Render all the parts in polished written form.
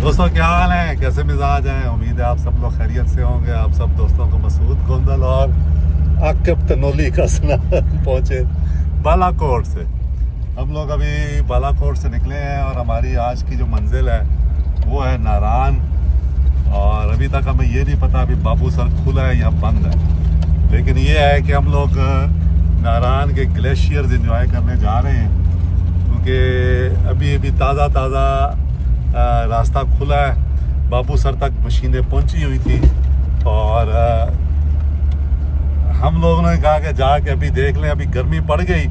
दोस्तों क्या हाल है, कैसे मिजाज हैं। उम्मीद है आप सब लोग खैरियत से होंगे। आप सब दोस्तों को मसूद गोंदल और आकिब तनोली का सलाम पहुँचे बालाकोट से। हम लोग अभी बालाकोट से निकले हैं और हमारी आज की जो मंजिल है वो है नारान। और अभी तक हमें ये नहीं पता अभी बाबू सर खुला है या बंद है, लेकिन ये है कि हम लोग नारान के ग्लेशियर्स एंजॉय करने जा रहे हैं, क्योंकि अभी अभी ताज़ा रास्ता खुला है। बाबू सर तक मशीनें पहुंची हुई थी और हम लोगों ने कहा कि जाके अभी देख लें, अभी गर्मी पड़ गई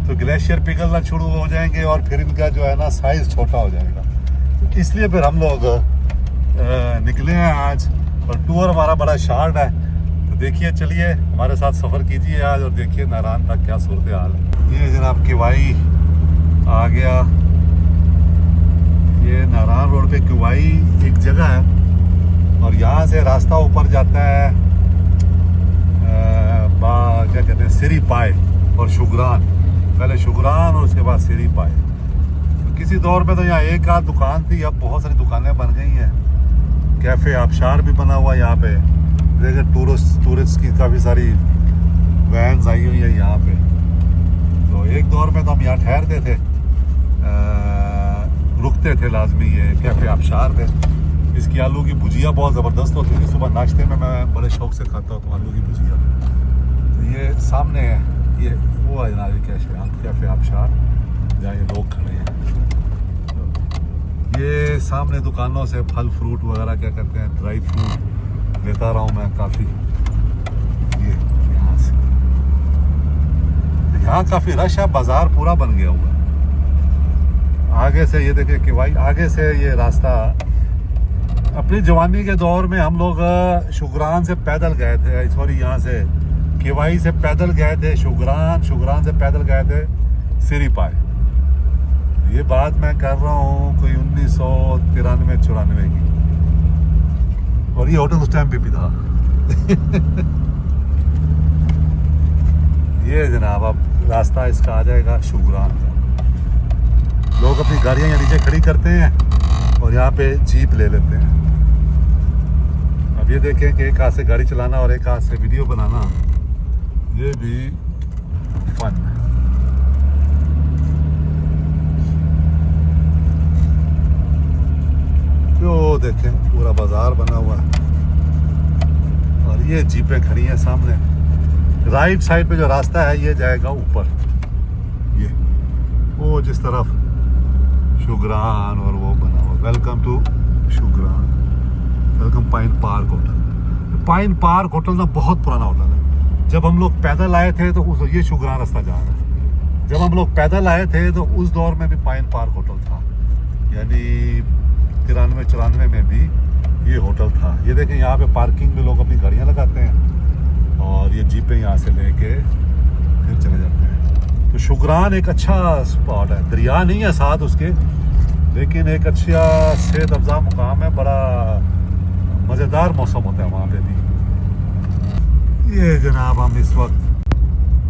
तो ग्लेशियर पिघलना शुरू हो जाएंगे और फिर इनका जो है ना साइज़ छोटा हो जाएगा। तो इसलिए फिर हम लोग निकले हैं आज और टूर हमारा बड़ा शार्ट है। तो देखिए, चलिए हमारे साथ सफ़र कीजिए आज और देखिए नारान तक क्या सूरत हाल है। ये जनाब किवाई आ गया। ये नारायण रोड पे किवाई एक जगह है और यहाँ से रास्ता ऊपर जाता है क्या कहते हैं, सिरी पाए और शुगरान। पहले शुगरान और उसके बाद सिरी पाए। तो किसी दौर में तो यहाँ एक आध दुकान थी, अब बहुत सारी दुकानें बन गई हैं। कैफ़े आबशार भी बना हुआ है यहाँ पे। देखिए टूरिस्ट की काफ़ी सारी वैन्स आई हुई है यहाँ पे। तो एक दौर में तो हम यहाँ ठहरते थे, रुकते थे लाजमी ये कैफ़े आबशार पे। इसकी आलू की भुजिया बहुत ज़बरदस्त होती थी। सुबह नाश्ते में मैं बड़े शौक से खाता हूँ आलू की भुजिया। तो ये सामने है, ये वो है जनाब कैफ़े आबशार जहाँ ये लोग खड़े हैं। तो ये सामने दुकानों से फल फ्रूट वगैरह क्या कहते हैं, ड्राई फ्रूट लेता रहा हूँ मैं काफ़ी। ये यहाँ से यहाँ काफ़ी रश है, बाज़ार पूरा बन गया हुआ है। आगे से ये देखिए कि भाई आगे से ये रास्ता। अपनी जवानी के दौर में हम लोग शुगरान से पैदल गए थे, सॉरी यहाँ से किवाई से पैदल गए थे शुगरान से पैदल गए थे सिरी पाए। ये बात मैं कर रहा हूँ कोई 1993-94 की, और ये होटल उस टाइम पे भी था। ये जनाब अब रास्ता इसका आ जाएगा शुगरान का। लोग अपनी गाड़ियाँ यहाँ नीचे खड़ी करते हैं और यहाँ पे जीप ले लेते हैं। अब ये देखें कि एक हाथ से गाड़ी चलाना और एक हाथ से वीडियो बनाना, ये भी फन है। तो देखें पूरा बाजार बना हुआ है और ये जीपें खड़ी हैं सामने। राइट साइड पे जो रास्ता है ये जाएगा ऊपर, ये वो जिस तरफ शुगरान और वो बना हुआ। Welcome to Shogran, welcome pine park hotel. Pine park hotel ना बहुत पुराना होटल है। जब हम लोग पैदल आए थे तो ये शुगरान रास्ता जा रहा है। जब हम लोग पैदल आए थे तो उस दौर में भी पाइन पार्क होटल था, यानी 93-94 में भी ये होटल था। ये देखें यहाँ पे पार्किंग में लोग अपनी गाड़ियाँ लगाते हैं और ये जीपें यहाँ से लेके फिर चले जाते हैं। तो शुगरान एक अच्छा स्पॉट है, दरिया नहीं है साथ उसके, लेकिन एक अच्छा सेहत अफजा मुकाम है। बड़ा मज़ेदार मौसम होता है वहाँ पे भी। ये जनाब हम इस वक्त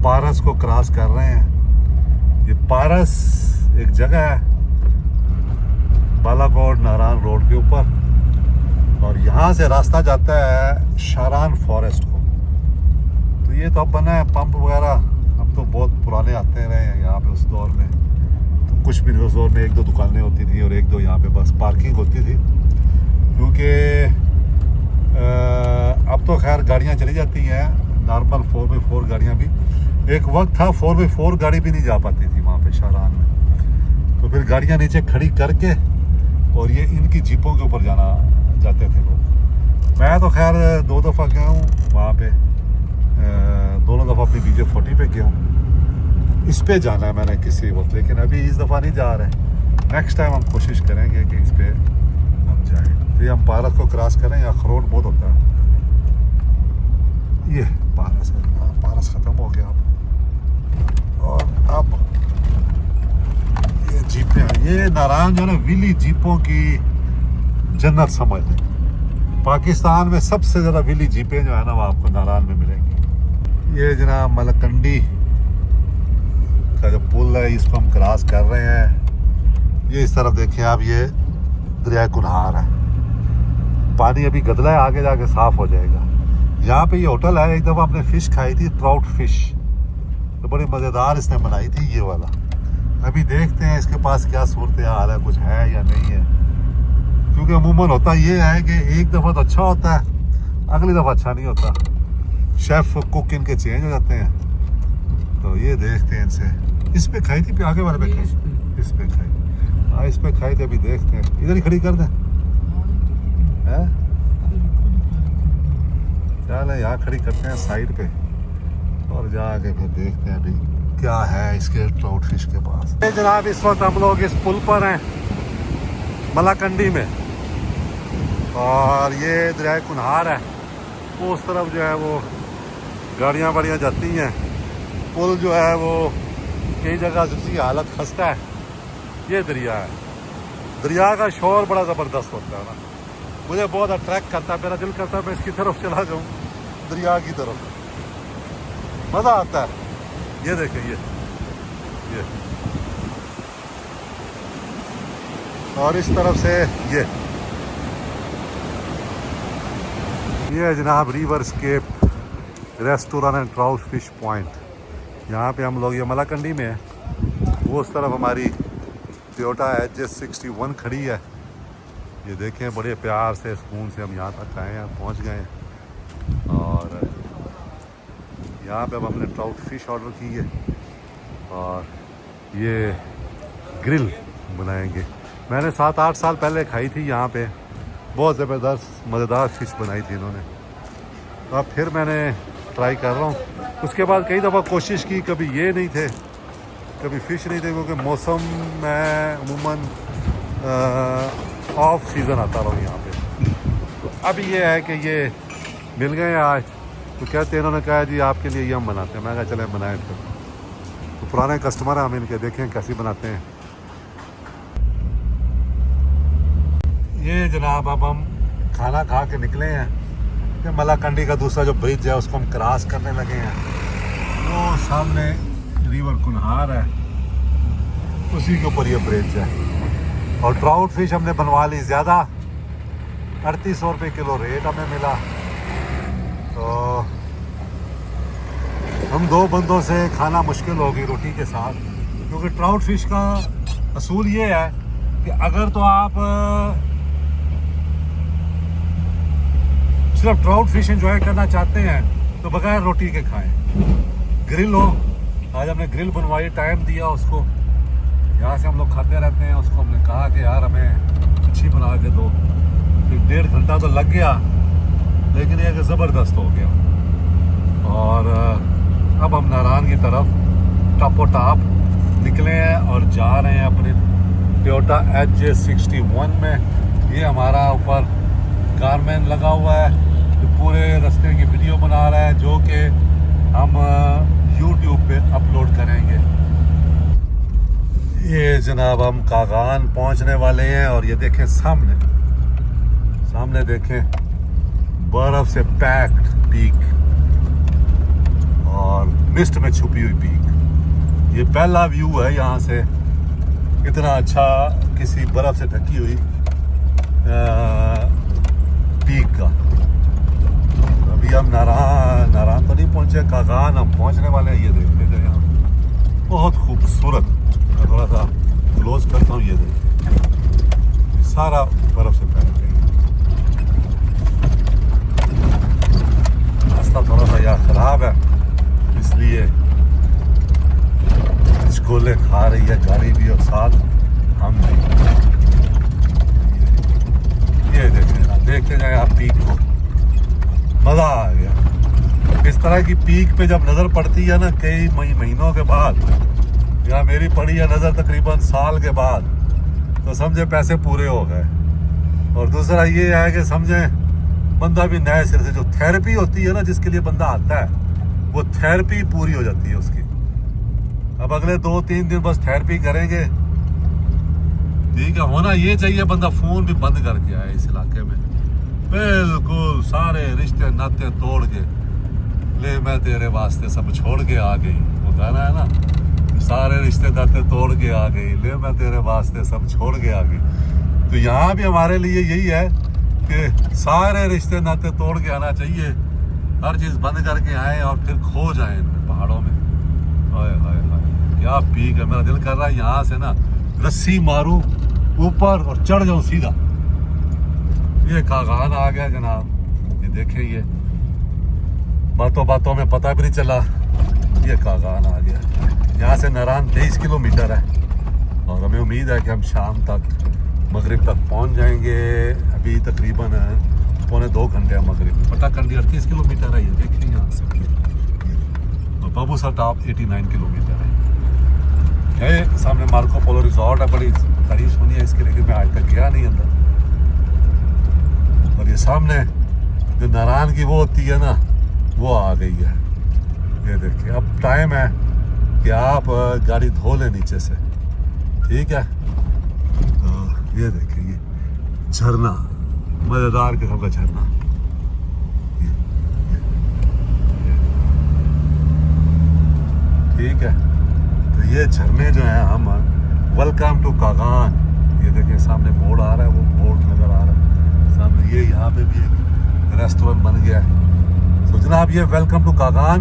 पारस को क्रॉस कर रहे हैं। ये पारस एक जगह है बालाकोट नारायण रोड के ऊपर और यहाँ से रास्ता जाता है शारान फॉरेस्ट को। तो ये तो अब बना है पंप वगैरह, अब तो बहुत पुराने आते रहे हैं यहाँ पे। उस दौर में तो कुछ भी उस दौर में एक दो दुकानें होती थी और एक दो यहाँ पे बस पार्किंग होती थी, क्योंकि अब तो खैर गाड़ियाँ चली जाती हैं नॉर्मल 4x4 गाड़ियाँ भी। एक वक्त था 4x4 गाड़ी भी नहीं जा पाती थी वहाँ पे शारान में। तो फिर गाड़ियाँ नीचे खड़ी करके और ये इनकी जीपों के ऊपर जाते थे लोग। मैं तो खैर 2 दफ़ा गया हूँ वहाँ पे, दोनों दफ़ा अपनी BJ40 पे गया हूँ। इस पे जाना है मैंने किसी वक्त, लेकिन अभी इस दफ़ा नहीं जा रहे। नेक्स्ट टाइम हम कोशिश करेंगे कि इस पे हम जाएँ। तो ये हम पारस को क्रॉस करें, या अखरोट बहुत होता है। ये पारस है, पारस ख़त्म हो गया अब। और अब ये जीपें, ये नारायण जो है ना विली जीपों की जन्नत समझ लें। पाकिस्तान में सबसे ज़्यादा विली जीपें जो है ना वो आपको नारायण में मिलेंगी। ये जनाब मलकंडी का जो पुल है इसको हम क्रॉस कर रहे हैं। ये इस तरफ देखिए आप, ये दरिया कुनहार है। पानी अभी गदला है, आगे जाके साफ हो जाएगा। यहाँ पे ये होटल है, एक दफ़ा हमने फ़िश खाई थी, ट्राउट फिश, तो बड़ी मज़ेदार इसने बनाई थी ये वाला। अभी देखते हैं इसके पास क्या सूरत हाल है, कुछ है या नहीं है, क्योंकि अमूमन होता ये है कि एक दफ़ा तो अच्छा होता है, अगली दफ़ा अच्छा नहीं होता। शेफ़ कुक इनके चेंज हो जाते हैं। तो ये देखते हैं इनसे। इस पे खाई थी, आगे वाले पे खाई, इस पे खाई, हाँ इस पे खाई थी। अभी देखते हैं, इधर ही खड़ी कर दें, है चल यहाँ खड़ी करते हैं साइड पे, और जाके फिर देखते हैं अभी क्या है इसके ट्राउट फिश के पास। जनाब इस वक्त हम लोग इस पुल पर हैं मलाकंडी में, और ये दरिया कुनहार है। वो उस तरफ जो है वो गाड़ियाँ वाड़ियाँ जाती हैं। पुल जो है वो कई जगह जिसकी हालत खस्ता है। ये दरिया है, दरिया का शोर बड़ा ज़बरदस्त होता है ना, मुझे बहुत अट्रैक्ट करता है। मेरा दिल करता है मैं इसकी तरफ चला जाऊँ, दरिया की तरफ, मज़ा आता है। ये देखें ये और इस तरफ से ये है जनाब river scape restaurant and trout fish point. यहाँ पे हम लोग, ये मलाकंडी में है। वो उस तरफ हमारी टोयोटा HJ61 खड़ी है। ये देखें बड़े प्यार से सुकून से हम यहाँ तक आए हैं, पहुँच गए हैं। और यहाँ पे अब हमने ट्राउट फिश ऑर्डर की है, और ये ग्रिल बनाएंगे। मैंने 7-8 साल पहले खाई थी यहाँ पे, बहुत ज़बरदस्त मज़ेदार फ़िश बनाई थी इन्होंने। तो अब फिर मैंने ट्राई कर रहा हूँ। उसके बाद कई दफ़ा कोशिश की, कभी ये नहीं थे, कभी फ़िश नहीं थे, क्योंकि मौसम में अमूमन ऑफ सीज़न आता रहा यहाँ पे। तो अब ये है कि ये मिल गए आज, तो कहते हैं, इन्होंने कहा जी आपके लिए ये हम बनाते हैं। मैं कहा चले बनाए। तो पुराने कस्टमर हैं, हम इनके देखें कैसे बनाते हैं। ये जनाब अब हम खाना खा के निकले हैं कि मलाकंडी का दूसरा जो ब्रिज है उसको हम क्रॉस करने लगे हैं। वो सामने रिवर कुनहार है, उसी के ऊपर ये ब्रिज है। और ट्राउट फिश हमने बनवा ली ज़्यादा, 3800 रुपये किलो रेट हमें मिला। तो हम 2 बंदों से खाना मुश्किल होगी रोटी के साथ, क्योंकि ट्राउट फिश का असूल ये है कि अगर तो आप सिर्फ ट्राउट फिश एंजॉय करना चाहते हैं तो बगैर रोटी के खाएं। ग्रिल हो, आज हमने ग्रिल बनवाई, टाइम दिया उसको, यहाँ से हम लोग खाते रहते हैं। उसको हमने कहा कि यार हमें अच्छी बना के दो, फिर 1.5 घंटा तो लग गया, लेकिन ये ज़बरदस्त हो गया। और अब हम नारायण की तरफ टापो टाप निकले हैं और जा रहे हैं अपने टोयोटा HJ61 में। ये हमारा ऊपर कारमैन लगा हुआ है, जो पूरे रास्ते की वीडियो बना रहा है, जो कि हम YouTube पे अपलोड करेंगे। ये जनाब हम कागान पहुंचने वाले हैं, और ये देखें सामने देखें बर्फ से पैक्ड पीक और मिस्ट में छुपी हुई पीक। ये पहला व्यू है यहाँ से, इतना अच्छा किसी बर्फ से ढकी हुई पीक का। अभी हम नारायण तो नहीं पहुंचे, कागान हम पहुंचने वाले हैं। ये देखते थे यहाँ बहुत खूबसूरत, मैं थोड़ा सा क्लोज करता हूँ। ये देखिए सारा बर्फ से पैक है। रास्ता थोड़ा सा यहाँ ख़राब है, इसलिए गोले खा रही है गाड़ी भी और साथ हम भी। ये देखते जाए आप पीक को, मज़ा आ गया। इस तरह की पीक पे जब नज़र पड़ती है ना कई महीनों के बाद, या मेरी पड़ी है नज़र तकरीबन साल के बाद, तो समझे पैसे पूरे हो गए। और दूसरा ये है कि समझे बंदा भी नए सिरे से, जो थेरेपी होती है ना जिसके लिए बंदा आता है, वो थेरेपी पूरी हो जाती है उसकी। अब अगले 2-3 दिन बस थेरेपी करेंगे, ठीक है। होना ये चाहिए बंदा फ़ोन भी बंद करके आए इस इलाके में, बिल्कुल सारे रिश्ते नाते तोड़ के, ले मैं तेरे वास्ते सब छोड़ के आ गई, वो गाना है ना, सारे रिश्ते नाते तोड़ के आ गई, ले मैं तेरे वास्ते सब छोड़ के आ गई। तो यहाँ भी हमारे लिए यही है कि सारे रिश्ते नाते तोड़ के आना चाहिए, हर चीज़ बंद करके आए और फिर खो जाए इनमें पहाड़ों में। हाय हाय हाय क्या पीक है, मेरा दिल कर रहा है यहाँ से ना रस्सी मारूं ऊपर और चढ़ जाऊं सीधा। ये कागान आ गया जनाब, ये देखें, ये बातों बातों में पता भी नहीं चला ये कागान आ गया। यहाँ से नारान 23 किलोमीटर है और हमें उम्मीद है कि हम शाम तक मगरिब तक पहुँच जाएंगे। अभी तकरीबन 1.25 घंटे है मगरिब। पटाकंडी 38 किलोमीटर है, ये देखिए यहाँ से। और बाबूसर टॉप 89 किलोमीटर है। सामने मार्को पोलो रिजॉर्ट है, बड़ी तारीफ सुनी है इसके, लेकिन मैं आज तक गया नहीं अंदर। और ये सामने जो नारायण की वो होती है ना, वो आ गई है। ये देखिए अब टाइम है कि आप गाड़ी धो लें नीचे से, ठीक है। तो ये देखिए ये झरना, मज़ेदार किस्म का झरना। ठीक है, तो ये झरने जो हैं, हम वेलकम टू कागान, ये देखिए सामने बोर्ड आ रहा है, वो बोर्ड नज़र आ रहा है सामने। ये यहाँ पे भी एक रेस्टोरेंट बन गया है। तो जनाब ये वेलकम टू कागान।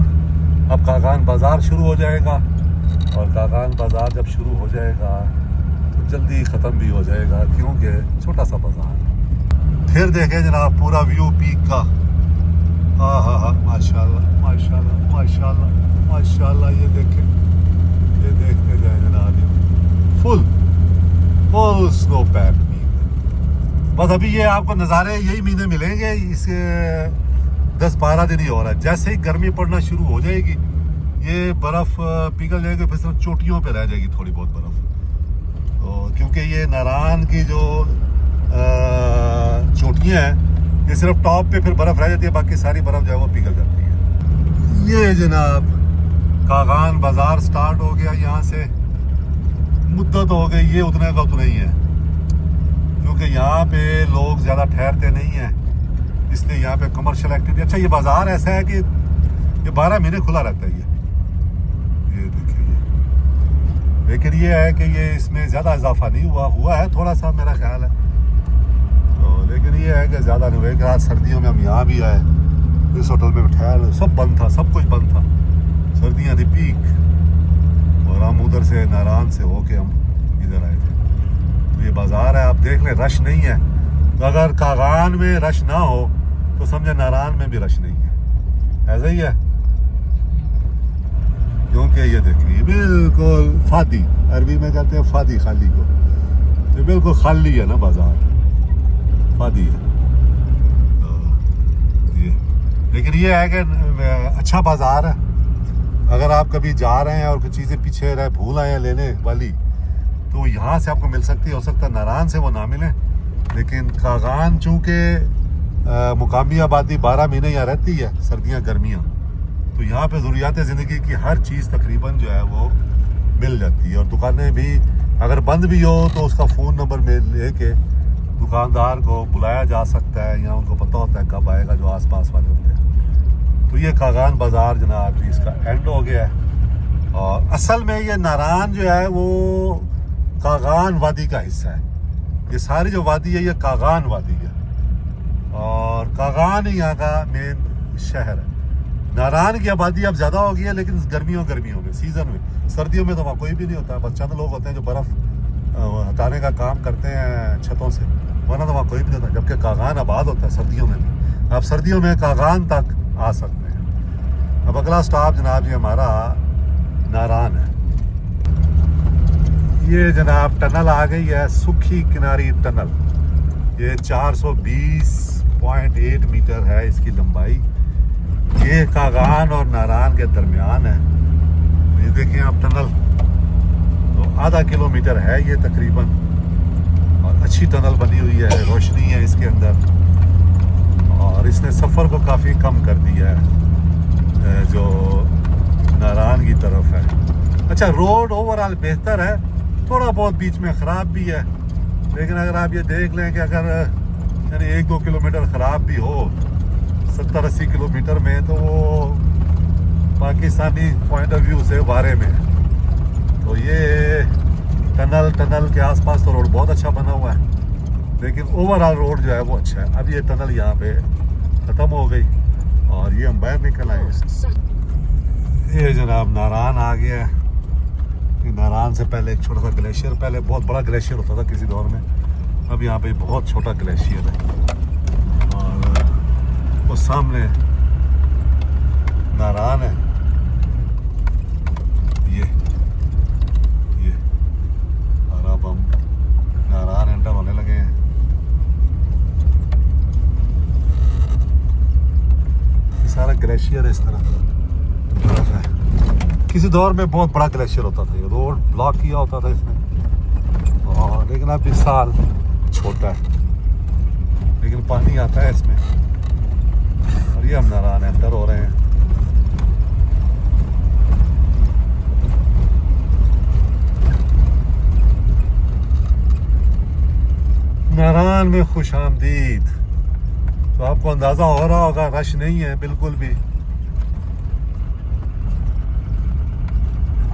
अब कागान बाज़ार शुरू हो जाएगा और कागान बाज़ार जब शुरू हो जाएगा तो जल्दी ख़त्म भी हो जाएगा, क्योंकि छोटा सा बाज़ार। फिर देखें जनाब पूरा व्यू पीक का। हाँ हाँ हाँ, माशाल्लाह माशाल्लाह माशाल्लाह माशाल्लाह। ये देखें, ये देखते जाए जनाब, ये फुल स्नो पैक पीक। बस अभी ये आपको नज़ारे यही महीने मिलेंगे, इसके 10-12 दिन ही हो रहा है। जैसे ही गर्मी पड़ना शुरू हो जाएगी ये बर्फ़ पिघल जाएगी, फिर सिर्फ चोटियों पे रह जाएगी थोड़ी बहुत बर्फ़। तो क्योंकि ये नारायण की जो चोटियाँ हैं, ये सिर्फ टॉप पे फिर बर्फ़ रह जाती है, बाकी सारी बर्फ़ जो है वो पिघल जाती है। ये जनाब कागान बाज़ार स्टार्ट हो गया, यहाँ से मुद्दत हो गई, ये उतने का उतना ही है, क्योंकि यहाँ पे लोग ज़्यादा ठहरते नहीं हैं, इसलिए यहाँ पे कमर्शियल एक्टिविटी। अच्छा ये बाज़ार ऐसा है कि ये 12 महीने खुला रहता है। ये देखिए, लेकिन ये है कि ये इसमें ज़्यादा इजाफा नहीं हुआ है थोड़ा सा मेरा ख्याल है, तो लेकिन ये है कि ज़्यादा नहीं हुआ। एक रात सर्दियों में हम यहाँ भी आए, इस होटल में ठहर, सब बंद था, सब कुछ बंद था, सर्दियाँ थी पीक, और हम उधर से नारायण से होके हम इधर आए थे। तो ये बाज़ार है, आप देख लें, रश नहीं है। तो अगर कागान में रश ना हो तो समझे नारायण में भी रश नहीं है, ऐसा ही है। क्योंकि ये देखिए बिल्कुल फादी, अरबी में कहते हैं फादी, खाली को, ये बिल्कुल खाली है ना बाज़ार, फादी है। तो ये लेकिन ये है कि अच्छा बाज़ार है। अगर आप कभी जा रहे हैं और कुछ चीज़ें पीछे रहे भूल आए हैं लेने वाली, तो यहाँ से आपको मिल सकती है। हो सकता है नारायण से वो ना मिले, लेकिन कागान चूँकि मुकामी आबादी 12 महीने यहाँ रहती है, सर्दियाँ गर्मियाँ, तो यहाँ पे ज़रूरियात ज़िंदगी की हर चीज़ तकरीबन जो है वो मिल जाती है। और दुकानें भी अगर बंद भी हो तो उसका फ़ोन नंबर ले के दुकानदार को बुलाया जा सकता है, या उनको पता होता है कब आएगा जो आसपास वाले होते हैं। तो ये कागान बाज़ार जनाब जी इसका एंड हो गया है। और असल में ये नारायण जो है वो कागान वादी का हिस्सा है। ये सारी जो वादी है ये कागान वादी है, और कागान ही यहाँ का मेन शहर है। नारायण की आबादी अब ज़्यादा हो गई है, लेकिन गर्मियों में सीज़न में, सर्दियों में तो वहाँ कोई भी नहीं होता, बस चंद लोग होते हैं जो बर्फ़ हटाने का काम करते हैं छतों से, वरना तो वहाँ कोई भी नहीं होता। जबकि कागान आबाद होता है सर्दियों में भी, आप सर्दियों में कागान तक आ सकते हैं। अब अगला स्टॉप जनाब जी हमारा नारायण है। ये जनाब टनल आ गई है, सुखी किनारी टनल। ये 420.8 मीटर है इसकी लंबाई। ये कागान और नारायण के दरमियान है। ये देखें आप टनल, तो आधा किलोमीटर है ये तकरीबन, और अच्छी टनल बनी हुई है, रोशनी है इसके अंदर, और इसने सफ़र को काफ़ी कम कर दिया है जो नारायण की तरफ है। अच्छा रोड ओवरऑल बेहतर है, थोड़ा बहुत बीच में ख़राब भी है, लेकिन अगर आप ये देख लें कि अगर यानी 1-2 किलोमीटर ख़राब भी हो 70-80 किलोमीटर में, तो वो पाकिस्तानी पॉइंट ऑफ व्यू से बारे में। तो ये टनल के आसपास तो रोड बहुत अच्छा बना हुआ है, लेकिन ओवरऑल रोड जो है वो अच्छा है। अब ये टनल यहाँ पे ख़त्म हो गई और ये हम बाहर निकल आए। ये जनाब नारायण आ गया है। नारायण से पहले एक छोटा सा ग्लेशियर, पहले बहुत बड़ा ग्लेशियर होता था किसी दौर में, अब यहाँ पे बहुत छोटा ग्लेशियर है। और वो सामने नारायण है। ये और अब हम नारायण एंटर होने लगे हैं। ये सारा ग्लेशियर है इस तरह है। किसी दौर में बहुत बड़ा ग्लेशियर होता था, ये रोड ब्लॉक किया होता था इसमें। और लेकिन अब इस साल छोटा है, लेकिन पानी आता है इसमें। और ये हम नारायण एंटर हो रहे हैं। नारायण में खुश आमदीद। तो आपको अंदाजा हो रहा होगा रश नहीं है बिल्कुल भी।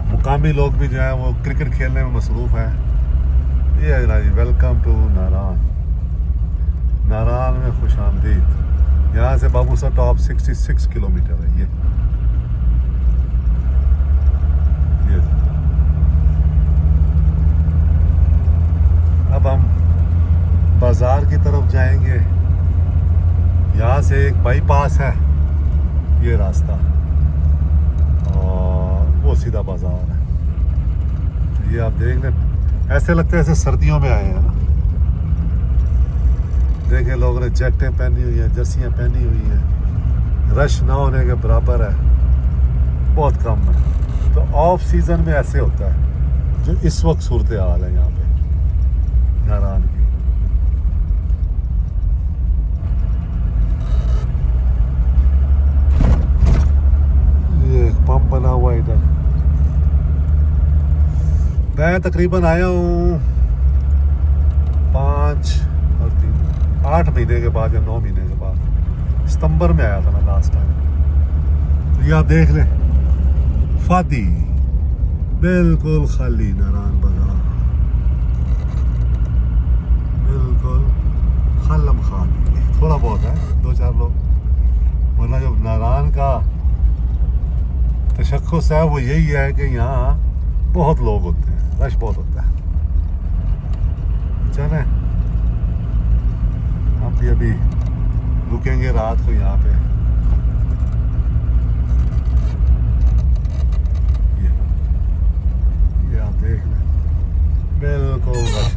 मुकामी लोग भी जो है वो क्रिकेट खेलने में मसरूफ है। ये है ना जी, वेलकम टू नारायण। नारायण में खुश आमदीद। यहाँ से बाबूसर टॉप 66 किलोमीटर है। ये अब हम बाजार की तरफ जाएंगे। यहाँ से एक बाईपास है ये रास्ता और वो सीधा बाजार है। तो ये आप देख लें, ऐसे लगता है जैसे सर्दियों में आए हैं ना। देखें लोगों ने जैकेटें पहनी हुई हैं, जर्सियाँ पहनी हुई हैं। रश ना होने के बराबर है, बहुत कम है। तो ऑफ सीज़न में ऐसे होता है जो इस वक्त सूरत हाल है यहाँ पे नारायण की। पंप बना हुआ इधर। मैं तकरीबन आया हूँ 5 और 3 8 महीने के बाद या 9 महीने के बाद। सितंबर में आया था मैं लास्ट टाइम। तो ये आप देख लें, फादी बिल्कुल खाली नारायण बाजार, बिल्कुल खालम खाली। थोड़ा बहुत है 2-4 लोग, वरना जो नारायण का तशख्खुस है वो यही है कि यहाँ बहुत लोग होते हैं, रश बहुत होता है। चलें हम भी अभी रुकेंगे रात को यहाँ पे। ये आप देख लें, बिल्कुल रश